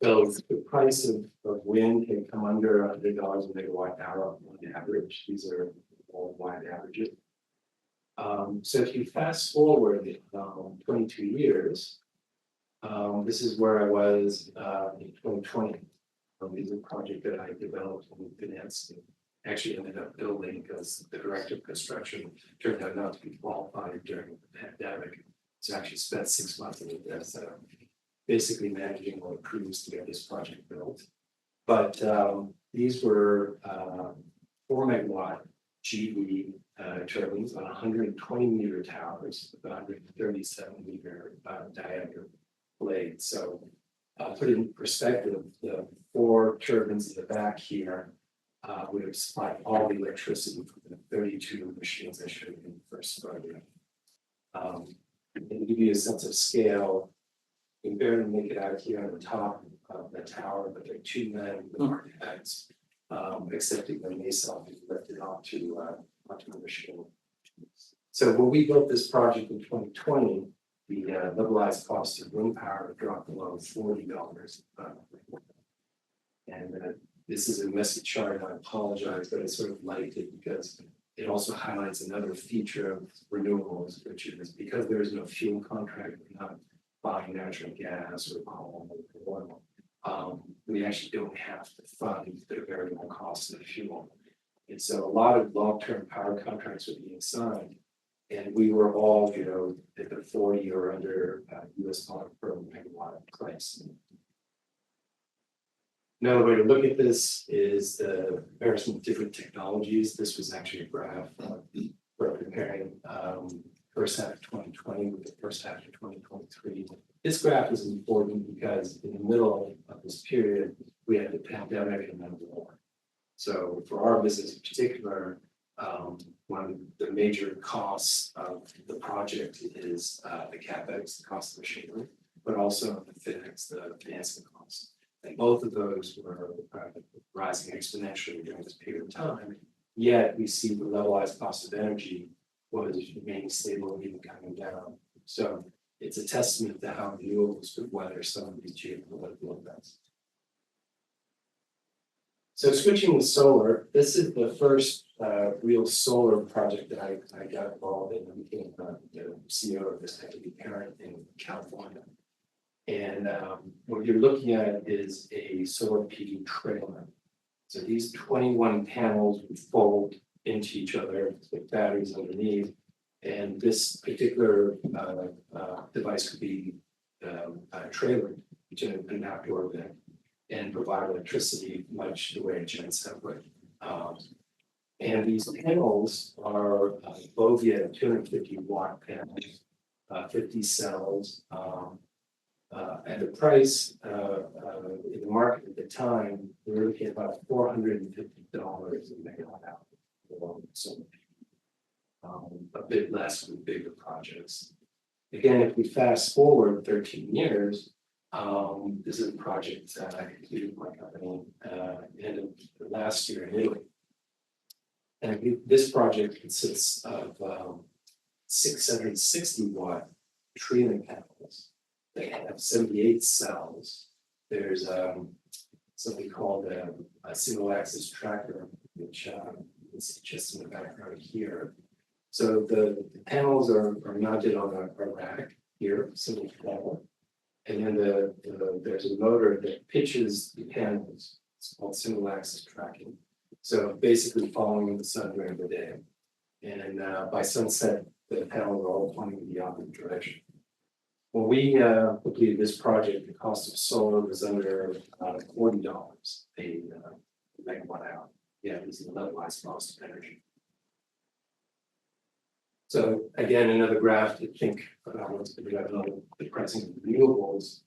So the price of wind can come under $100 a megawatt hour on average. These are worldwide averages. So if you fast forward 22 years, this is where I was in 2020. These are a project that I developed and financed and actually ended up building because the director of construction turned out not to be qualified during the pandemic. So I actually spent 6 months in this, basically managing all the crews to get this project built. But these were 4 megawatt GE turbines on 120 meter towers, with 137 meter diameter blades. So put it in perspective, the 4 turbines in the back here would have supplied all the electricity from the 32 machines I showed you in the first photograph. And to give you a sense of scale, you can barely make it out here on the top of the tower, but there are 2 men with architects, excepting when they saw me lifted onto the machine. So when we built this project in 2020, the levelized cost of wind power dropped below $40. And this is a messy chart, I apologize, but I sort of liked it because it also highlights another feature of renewables, which is because there is no fuel contract, we're not buying natural gas or coal or oil. We actually don't have to fund the variable cost of fuel. And so a lot of long-term power contracts are being signed. And we were all, at the 40 or under US dollar per megawatt price. Another way to look at this is the comparison of different technologies. This was actually a graph for comparing first half of 2020 with the first half of 2023. This graph is important because in the middle of this period, we had the pandemic and then the war. So for our business in particular, one of the major costs of the project is the CapEx, the cost of machinery, but also the FinEx, the financing costs. And both of those were rising exponentially during this period of time. Yet we see the levelized cost of energy was remaining stable and even coming down. So it's a testament to how renewables could weather some of these geopolitical events. So switching to solar, this is the first real solar project that I got involved in. I became the CEO of this equity parent in California. And what you're looking at is a solar PV trailer. So these 21 panels would fold into each other with batteries underneath. And this particular device could be trailered to an outdoor event and provide electricity much the way a genset would. And these panels are Bovia 250 watt panels, 50 cells. And the price in the market at the time, we were looking at about $450 a megawatt hour. So a bit less with bigger projects. Again, if we fast forward 13 years, this is a project that I completed with my company end of last year in Italy. And this project consists of 660 watt treatment panels. They have 78 cells. There's something called a single axis tracker, which is just in the background here. So the panels are mounted on a rack here, single panel. And then there's a motor that pitches the panels. It's called single axis tracking. So basically following the sun during the day. And by sunset, the panels are all pointing in the opposite direction. When we completed this project, the cost of solar was under $40 a megawatt hour. Yeah, this is the levelized cost of energy. So again, another graph to think about what's going to be on the pricing of renewables.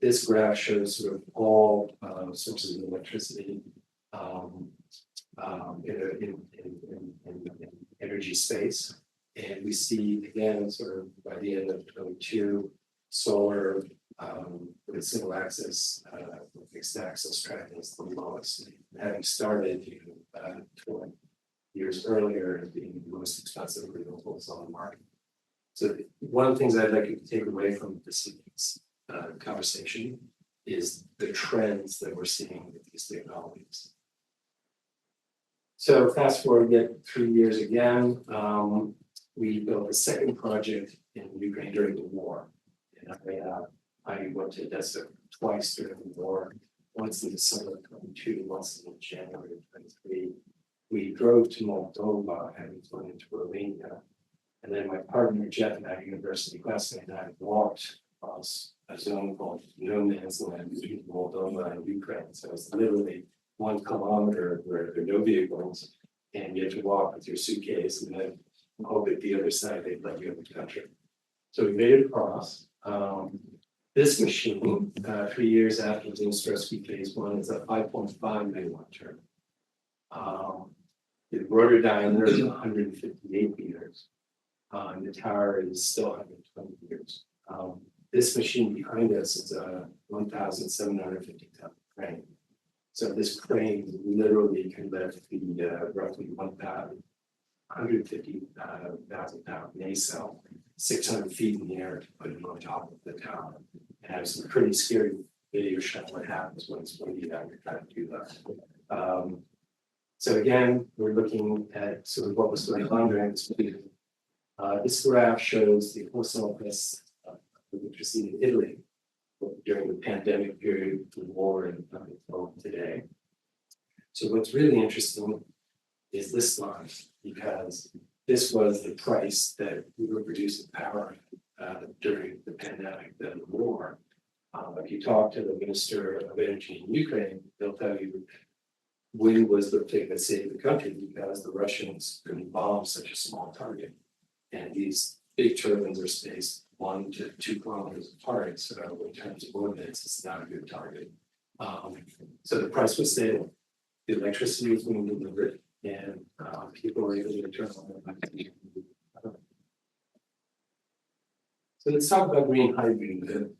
This graph shows sort of all sources of electricity in energy space. And we see again, sort of by the end of 22, solar with a single axis, fixed axis tracking is the lowest. Having started 20 years earlier as being the most expensive renewables on the market. So one of the things I'd like you to take away from this is conversation is the trends that we're seeing with these technologies. So fast forward yet 3 years again, we built a second project in Ukraine during the war. And I went to Odessa twice during the war, once in December of 22, once in January of 23. We drove to Moldova, having flown into Romania. And then my partner, Jeff, and I, university classmate, and I walked across a zone called no man's land between Moldova and Ukraine. So it's literally 1 kilometer where there are no vehicles, and you have to walk with your suitcase and then hope at the other side they'd let you in the country. So we made it across. This machine, 3 years after the Ostrowski phase 1, is a 5.5 megawatt turbine. The rotor diameter is 158 meters. And the tower is still 120 meters. This machine behind us is a 1,750 ton crane. So this crane literally can lift the roughly 150,000 pound nacelle 600 feet in the air to put it on top of the tower. And I have some pretty scary video shot what happens when it's windy out. You're trying to do that. So again, we're looking at sort of what was going on during this period. This graph shows the wholesale price of electricity in Italy during the pandemic period, the war, and today. So what's really interesting is this line, because this was the price that we were producing power during the pandemic, the war. If you talk to the Minister of Energy in Ukraine, they'll tell you wind was the thing that saved the country because the Russians couldn't bomb such a small target. And these big turbines are spaced 1 to 2 kilometers apart. So in terms of ordnance, it's not a good target. So the price was stable, the electricity was being delivered, and people were able to turn on. So let's talk about green hydrogen.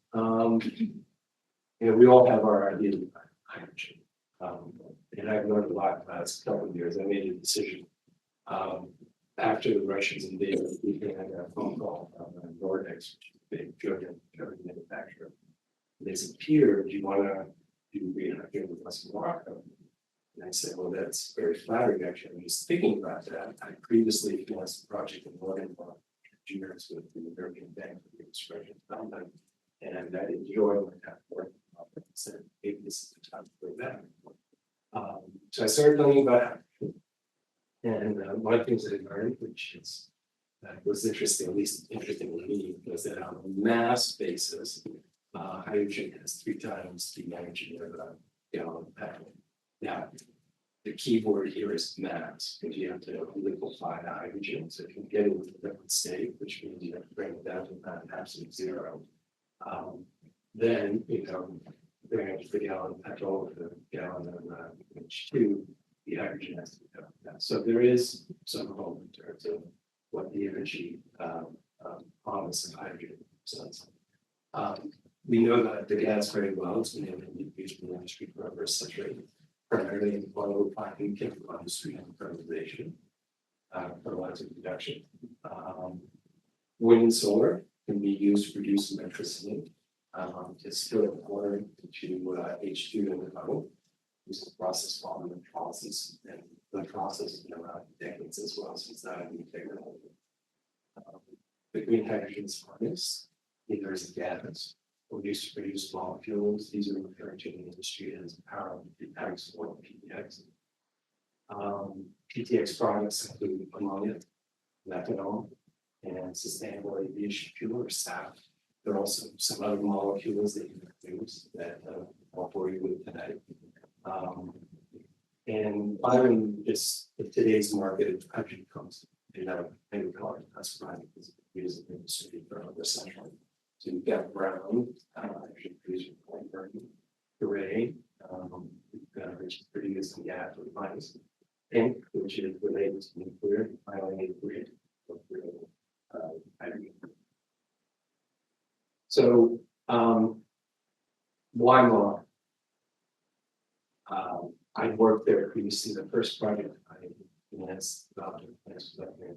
We all have our idea of hydrogen. And I've learned a lot in the last couple of years. I made a decision after the Russians invaded. We had a phone call from Ortus, which is a big German manufacturer. They said, Peter, do you want to do green hydrogen with us in Morocco? And I said, well, that's very flattering, actually. I'm just thinking about that. I previously financed a project in Morgan engineers with the American Bank for Reconstruction Development, and I enjoyed my time working on it. I said, maybe this is the time to go back. So I started learning about it. And one of the things that I learned, which is was interesting, at least interesting to me, was that on a mass basis, hydrogen has 3 times the energy of a gallon of petrol. Now, the key word here is mass, because you have to liquefy the hydrogen. So if you get it with a liquid state, which means you have to bring it down to absolute zero, then bring it to the gallon of petrol with a gallon of H2, the hydrogen has to be done. So there is some hope in terms of what the energy promise of hydrogen represents. We know that the gas very well. It's been used in the industry for over a century, primarily in oil refining, chemical industry, and fertilization, fertilizer production. Wind and solar can be used to produce electricity. To spill water into H2 in the bottle. This is a process called electrolysis, and electrolysis has been around decades as well, so it's not a new technology. The green hydrogen is harnessed either as a gas or used to produce molecules. These are referred to in the industry as power PTX or PTX. PTX products include ammonia, methanol, and sustainable aviation fuel or SAF. There are also some other molecules that you can use that I'll bore you with today. And finally, just in today's market, hydrogen comes in agriculture. That's fine because it's used in the industry for over a century. So you've got brown, hydrogen produced from coal burning, gray, which is produced in gas turbines, pink, which is related to nuclear, and finally green, hydrogen. So, why Morocco? I worked there previously. The first project I financed about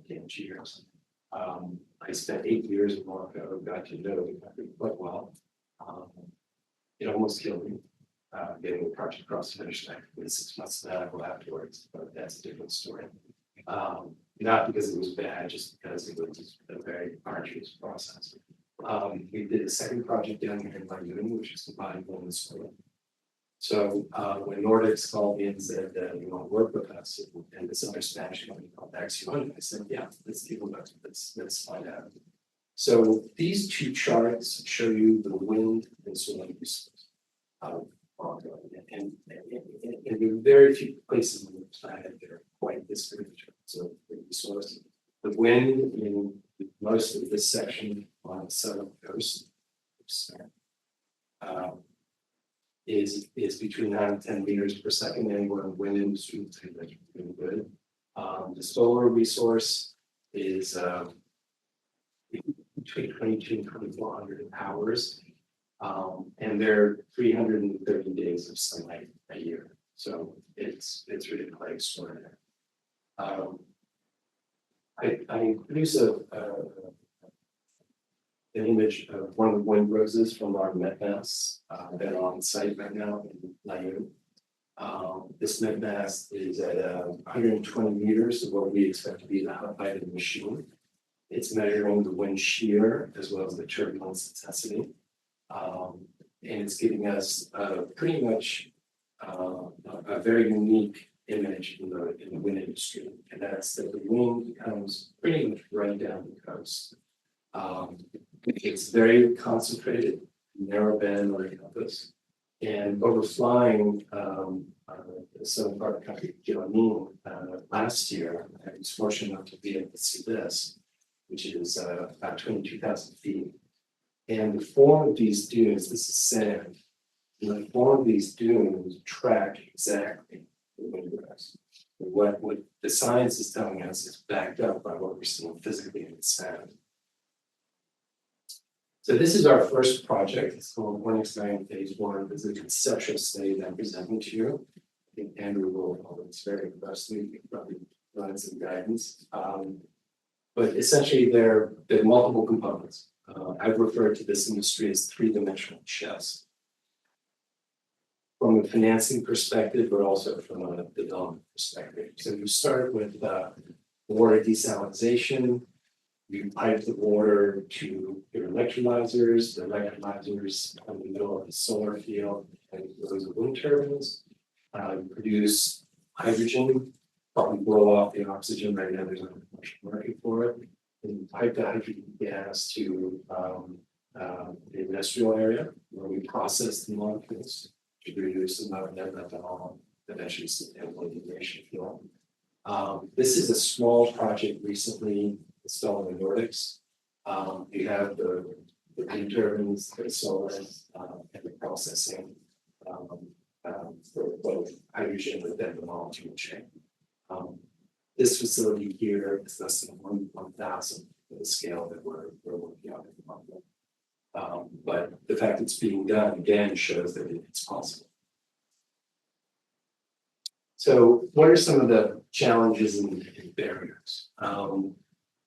10 years. I spent 8 years in Morocco, got to know the country quite well. It almost killed me, getting the project across the finish line with 6 months sabbatical afterwards, but that's a different story. Not because it was bad, just because it was a very arduous process. We did a second project down here in Miami, which is combined with the soil. So when Ortus called me and said that you want to work with us and this other Spanish company called Axion, I said, yeah, let's give them a let's find out. So these two charts show you the wind and soil use of Morocco. And there are very few places on the planet that are quite this good. So the source, the wind in most of this section on the southern coast is between 9 and 10 meters per second. Anywhere in the wind industry would say that's really good. The solar resource is between 22 and 2400 hours. And they're 330 days of sunlight a year. So it's really quite extraordinary. I produce an image of one of the wind roses from our Michaelmas that are on site right now in Layu. This Michaelmas is at 120 meters of what we expect to be the height of the machine. It's measuring the wind shear as well as the turbulence intensity. And it's giving us pretty much a very unique image in the wind industry, and that's that the wind comes pretty much right down the coast. It's very concentrated, narrow band or compass, and overflying the southern part of the country, last year, I was fortunate enough to be able to see this, which is about 22,000 feet. And the form of these dunes, this is sand, and the form of these dunes track exactly the wind direction. What the science is telling us is backed up by what we're seeing physically in the sand. So this is our first project. It's called 1x9 Phase 1. This is a conceptual study that I'm presenting to you. I think Andrew will, it's very closely, you can probably run some guidance. But essentially, there are multiple components. I've referred to this industry as three-dimensional chess. From a financing perspective, but also from a development perspective. So you start with water desalination. You pipe the water to your electrolyzers. The electrolyzers are in the middle of the solar field, and those are wind turbines. You produce hydrogen, probably blow off the oxygen. Right now, there's no commercial market for it. And you pipe the hydrogen gas to the industrial area where we process the molecules to reduce the amount of methanol, eventually sustainable aviation fuel. This is a small project recently installed in the Nordics. You have the wind turbines, the solar, and the processing for both hydrogen and then the molecule chain. This facility here is less than 1,000 for the scale that we're working on at the moment. But the fact it's being done again shows that it's possible. So what are some of the challenges and barriers?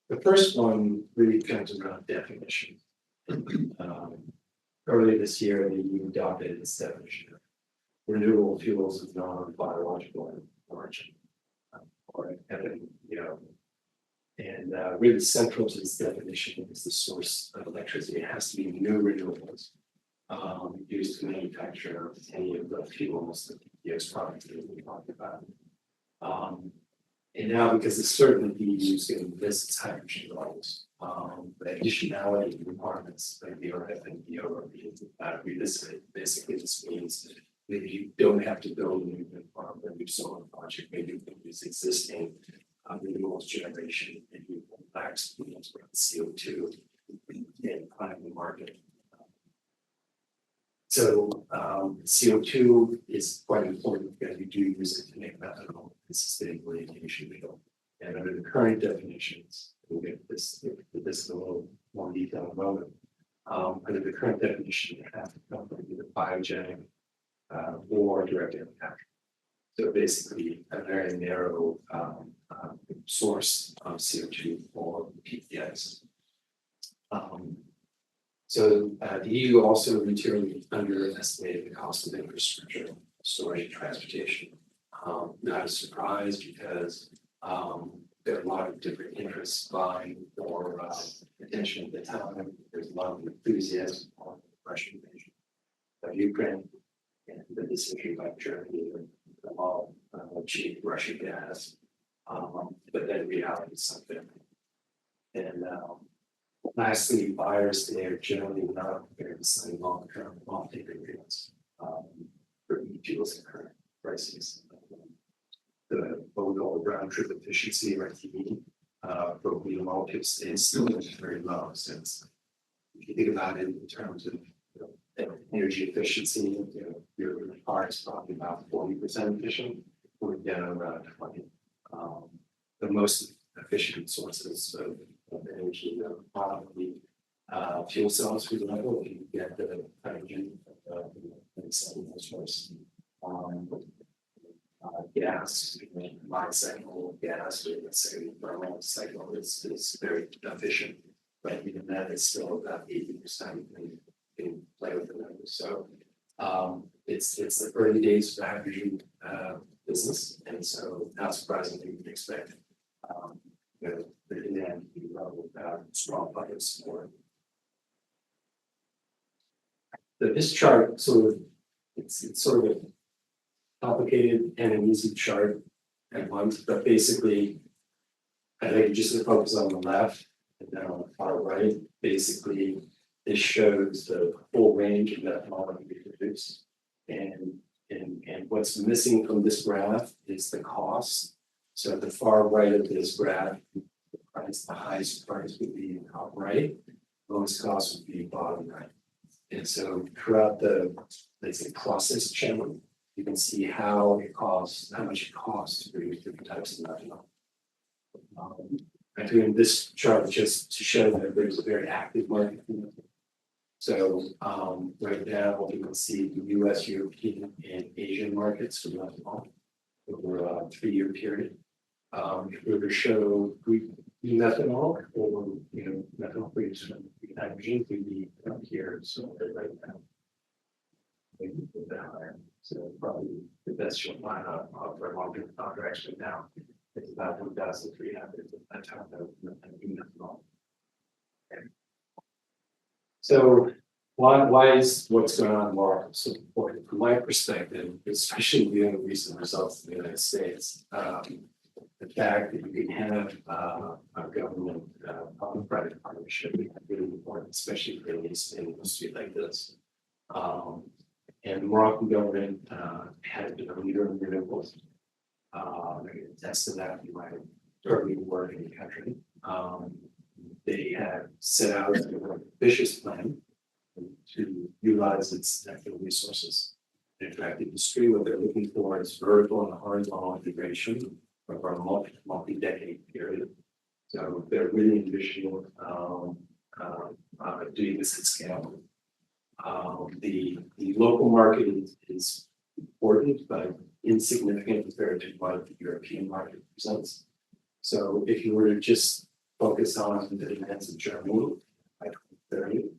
The first one really comes around definition. Earlier this year, the EU adopted this definition of renewable fuels of non-biological origin. And really central to this definition is the source of electricity. It has to be new renewables used to manufacture any of the fuels that the US products that we talked about. And now, because it's certainly being used in this hydrogen levels, the additionality requirements like the RF and the ORB, basically this means that you don't have to build a new wind farm or a new solar project. Maybe you can use existing renewables generation and you can max CO2 and climb the market. So CO2 is quite important because we do use it to make methanol and sustainable aviation fuel. And under the current definitions, we'll get this in a little more detail in a moment. Under the current definition, it has to come from either biogenic or direct air capture. So basically, a very narrow source of CO2 for PPIs. So the EU also materially underestimated the cost of infrastructure, storage, and transportation. Not a surprise because there are a lot of different interests vying for attention at the time. There's a lot of enthusiasm on the Russian invasion of Ukraine and the decision by Germany to allow cheap Russian gas. But then reality is something. And lastly, buyers today are generally not prepared to sign long-term off-take agreements for e-fuels and current prices. The overall round trip efficiency or RTE for wheel molecules is still very low. Since if you think about it in terms of energy efficiency, your car is probably about 40% efficient. We're down around 20. The most efficient sources of energy are probably fuel cells, for example. You get the hydrogen source. Gas, bi-cycle gas, or let's say thermal cycle is very efficient, but even that is still about 80% in play with the numbers. So it's the early days of the hydrogen business, and so not surprisingly, we expect the demand to be low without strong budget support. So this chart it's sort of complicated and an easy chart at once, but basically, I think just to focus on the left and then on the far right. Basically, this shows the full range of ethanol that we produce, and what's missing from this graph is the cost. So at the far right of this graph, the highest price would be top right, lowest cost would be bottom right, and so throughout the let's say process channel, you can see how much it costs to produce different types of ethanol. I'm doing this chart just to show that there's a very active market. So right now you can see the US, European, and Asian markets for ethanol over a 3-year period. If we were to show green methanol or methanol produced from green hydrogen, we'd be up here. So right now. Maybe a bit higher. So probably the best you'll find out for long-term contracts right now. It's about 1,300 at that time of methanol. Okay. So why is what's going on in Morocco so important? From my perspective, especially given the recent results in the United States, the fact that you can have a government public-private partnership is really important, especially for an industry like this. And the Moroccan government has been a leader in renewables. That's the that you might early work in the country. They have set out a ambitious plan to utilize its natural resources. In fact, industry, what they're looking for is vertical and horizontal integration over a multi-decade period. So they're really envisioning doing this at scale. The local market is important, but insignificant compared to what the European market presents. So if you were to just focus on the demands of Germany by 2030,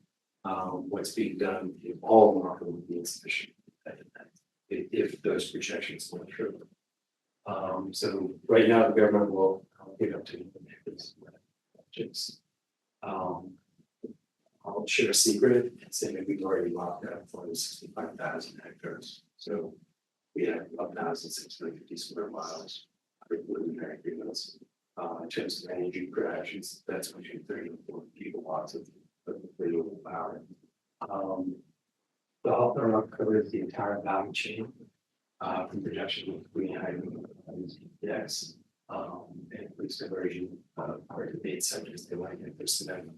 what's being done in all Morocco would be insufficient if those projections were true. So right now, the government will give up to these projects. I'll share a secret and say that we've already locked out 465,000 hectares. So we have 1,650 square miles of preliminary agreements. In terms of energy productions, that's between 30 and 40 gigawatts of renewable power. The Alpha covers the entire value chain from production of green hydrogen EX, and includes conversion of hard to date sectors. They want to get their cement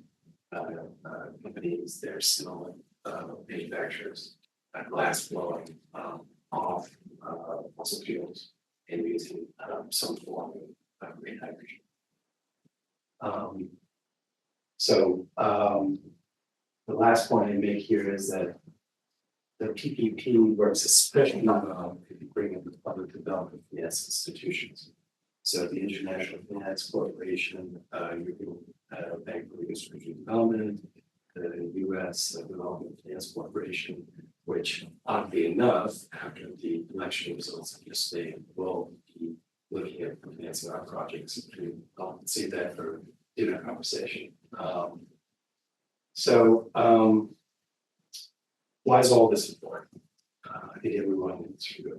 companies, their cement manufacturers, glass blowing off fossil fuels and using some form of green hydrogen. The last point I make here is that the PPP works especially well if you bring in the public development finance institutions. So the International Finance Corporation, European Bank for Reconstruction and Development, the U.S. Development Finance Corporation, which oddly enough, after the election results yesterday, will be looking at financing our projects. I'll save that for dinner conversation. Why is all this important? I think everyone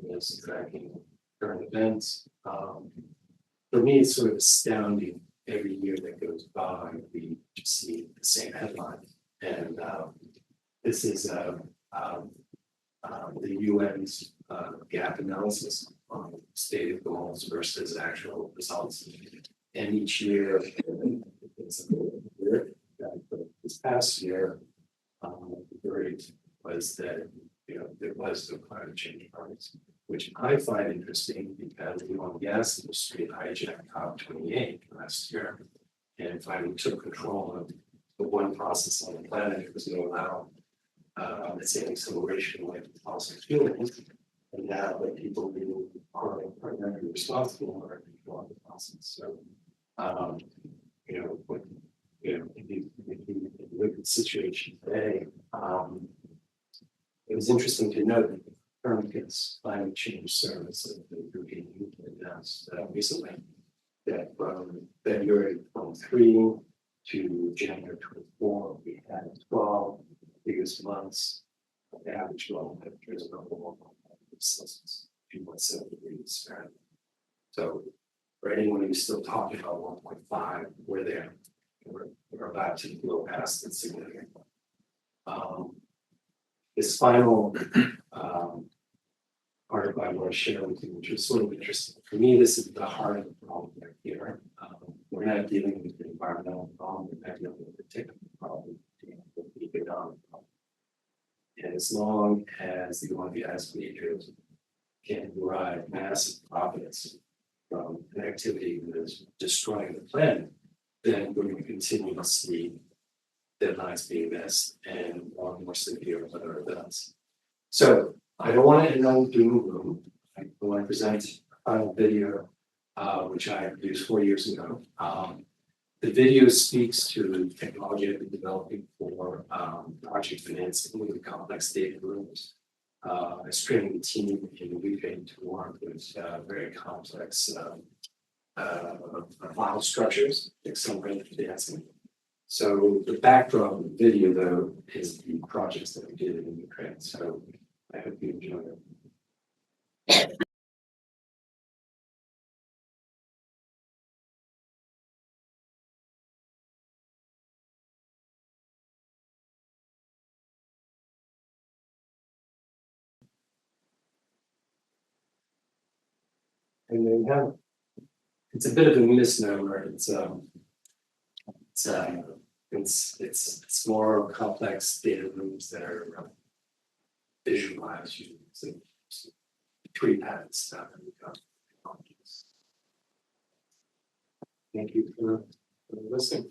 is tracking current events. For me, it's sort of astounding every year that goes by, we just see the same headline. And this is the UN's gap analysis on stated goals versus actual results. And each year, it's a year. This past year, the verdict was that there was no climate change targets, which I find interesting because the oil and gas industry hijacked COP28 last year and finally took control of the one process on the planet that was going to allow, let's say, acceleration away from fossil fuels. And now that people who are primarily responsible are controlling the process. So, if you look at the situation today, it was interesting to note that the Copernicus Climate Change Service of the European Union announced recently that from February 23 to January 24, we had 12 biggest months of average global temperatures of over 1.5 Celsius, 2.7 degrees Fahrenheit. So, for anyone who's still talking about 1.5, we're there. We're about to blow past it significantly. This final article I want to share with you, which is sort of interesting. For me, this is the heart of the problem right here. We're not dealing with the environmental problem, we're not dealing with the technical problem, we're dealing with the economic problem. And as long as the oil and gas majors can derive massive profits from an activity that is destroying the planet, then we're going to continue to see deadlines being missed and more severe weather events. So I don't want to end on doom and gloom. I want to present a final video, which I produced 4 years ago. The video speaks to the technology I've been developing for project financing with complex data rooms. I was training the team in the UK to work with very complex file structures, accelerated financing. So the backdrop of the video, though, is the projects that we did in Ukraine. So I hope you enjoy it. And then it's a bit of a misnomer. It's more complex data rooms that are visualized using pre-patent stuff. Thank you for listening.